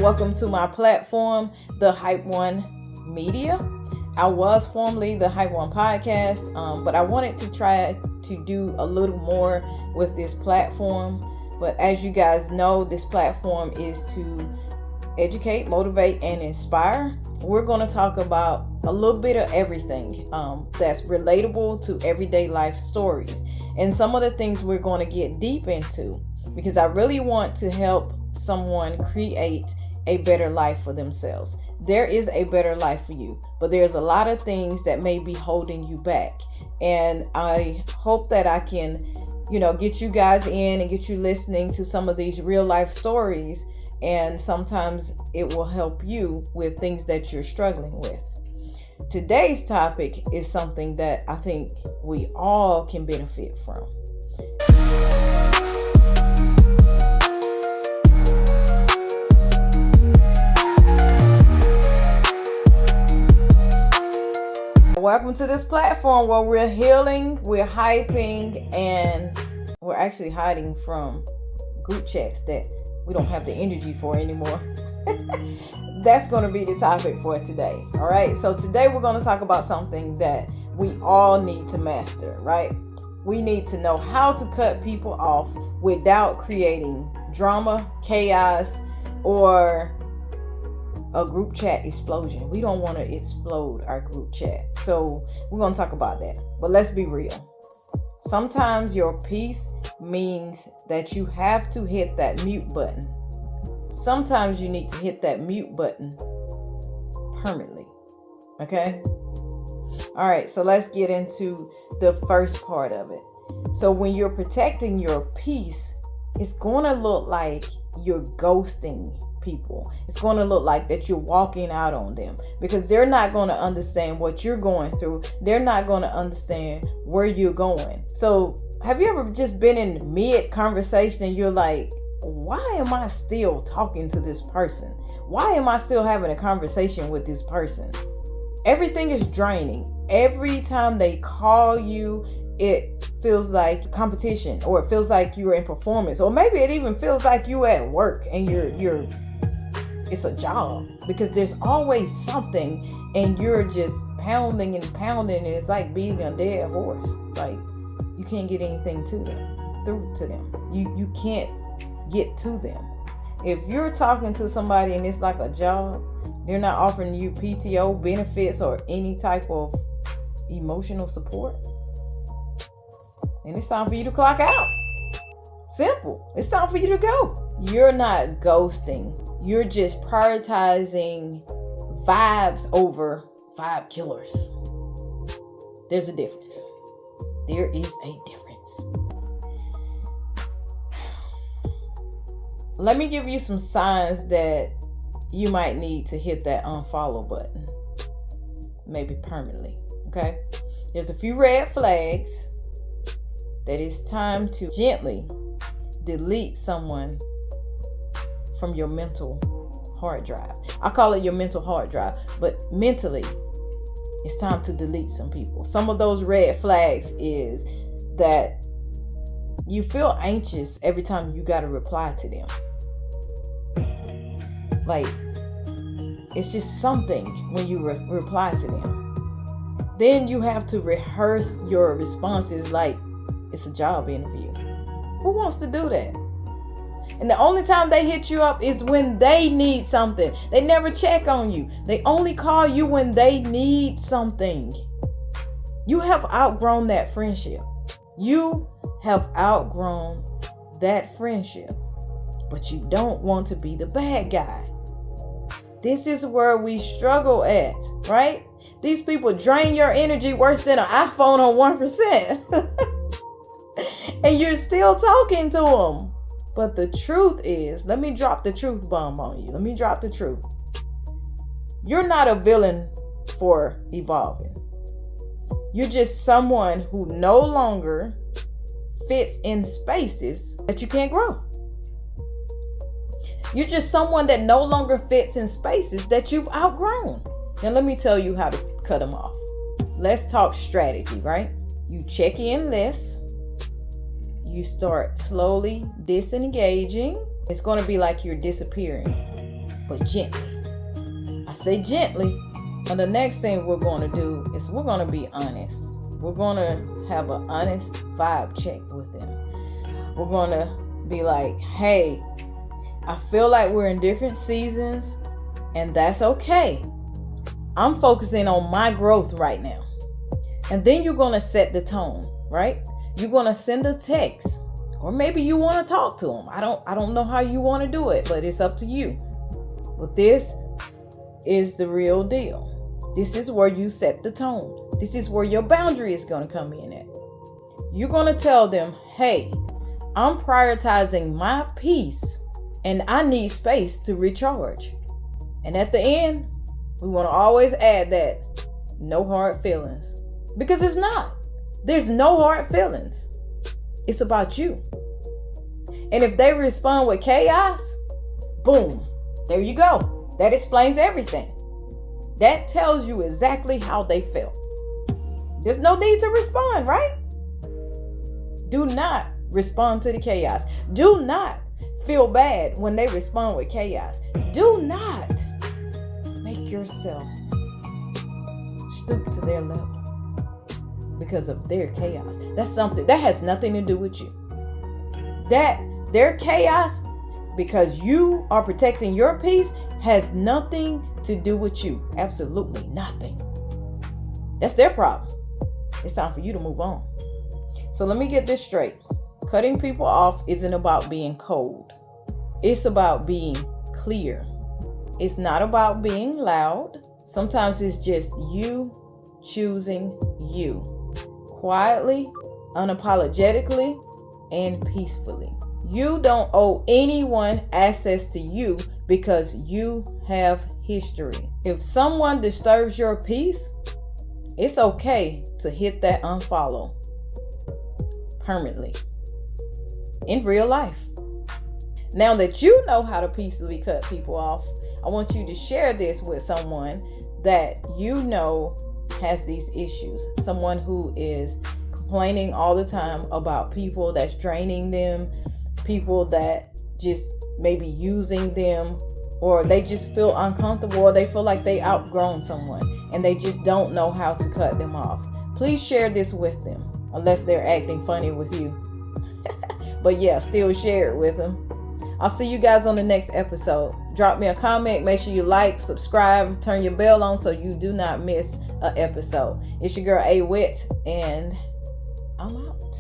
Welcome to my platform, the Hype One Media. I was formerly the Hype One Podcast, but I wanted to try to do a little more with this platform. But as you guys know, this platform is to educate, motivate, and inspire. We're going to talk about a little bit of everything that's relatable to everyday life stories. And some of the things we're going to get deep into, because I really want to help someone create a better life for themselves. There is a better life for you, but there's a lot of things that may be holding you back. And I hope that I can, get you guys in and get you listening to some of these real life stories. And sometimes it will help you with things that you're struggling with. Today's topic is something that I think we all can benefit from. Welcome to this platform where we're healing, we're hyping, and we're actually hiding from group chats that we don't have the energy for anymore. That's going to be the topic for today. All right. So today we're going to talk about something that we all need to master, right? We need to know how to cut people off without creating drama, chaos, or a group chat explosion. We don't want to explode our group chat. So we're going to talk about that. But let's be real. Sometimes your peace means that you have to hit that mute button. Sometimes you need to hit that mute button permanently. Okay? All right, so let's get into the first part of it. So when you're protecting your peace, it's going to look like you're ghosting people. It's going to look like that you're walking out on them because they're not going to understand what you're going through. They're not going to understand where you're going. So have you ever just been in mid conversation and you're like, why am I still talking to this person? Why am I still having a conversation with this person? Everything is draining. Every time they call you, it feels like competition, or it feels like you're in performance, or maybe it even feels like you're at work and you're it's a job, because there's always something and you're just pounding and pounding, and it's like beating a dead horse. Like you can't get anything through to them. You can't get to them. If you're talking to somebody and it's like a job, they're not offering you PTO benefits or any type of emotional support, and it's time for you to clock out. Simple. It's time for you to go. You're not ghosting. You're just prioritizing vibes over vibe killers. There's a difference. There is a difference. Let me give you some signs that you might need to hit that unfollow button. Maybe permanently. Okay? There's a few red flags that it's time to gently delete someone from your mental hard drive. I call it your mental hard drive, but mentally, it's time to delete some people. Some of those red flags is that you feel anxious every time you got to reply to them. Like, it's just something when you reply to them. Then you have to rehearse your responses like it's a job interview. Who wants to do that? And the only time they hit you up is when they need something. They never check on you. They only call you when they need something. You have outgrown that friendship. You have outgrown that friendship. But you don't want to be the bad guy. This is where we struggle at, right? These people drain your energy worse than an iPhone on 1%. And you're still talking to them. But the truth is, let me drop the truth bomb on you. Let me drop the truth. You're not a villain for evolving. You're just someone who no longer fits in spaces that you can't grow. You're just someone that no longer fits in spaces that you've outgrown. Now let me tell you how to cut them off. Let's talk strategy, right? You check in less. You start slowly disengaging. It's going to be like you're disappearing. but gently. I say gently. And the next thing we're going to do is we're going to be honest. We're going to have an honest vibe check with them. We're going to be like, hey, I feel like we're in different seasons, and that's okay. I'm focusing on my growth right now. And then you're going to set the tone, right? You're going to send a text, or maybe you want to talk to them. I don't know how you want to do it, but it's up to you. But this is the real deal. This is where you set the tone. This is where your boundary is going to come in at. You're going to tell them, hey, I'm prioritizing my peace and I need space to recharge. And at the end, we want to always add that no hard feelings, because it's not. There's no hard feelings. It's about you. And if they respond with chaos, boom, there you go. That explains everything. That tells you exactly how they felt. There's no need to respond, right? Do not respond to the chaos. Do not feel bad when they respond with chaos. Do not make yourself stoop to their level because of their chaos. That's something that has nothing to do with you. That their chaos, because you are protecting your peace, has nothing to do with you. Absolutely nothing. That's their problem. It's time for you to move on. So let me get this straight. Cutting people off isn't about being cold. It's about being clear. It's not about being loud. Sometimes it's just you choosing you. Quietly, unapologetically, and peacefully. You don't owe anyone access to you because you have history. If someone disturbs your peace, it's okay to hit that unfollow permanently in real life. Now that you know how to peacefully cut people off, I want you to share this with someone that you know has these issues. Someone who is complaining all the time about people that's draining them, people that just maybe using them, or they just feel uncomfortable, or they feel like they outgrown someone and they just don't know how to cut them off. Please share this with them, unless they're acting funny with you. But yeah, still share it with them. I'll see you guys on the next episode. Drop me a comment. Make sure you like, subscribe, turn your bell on so you do not miss an episode. It's your girl A Wit, and I'm out.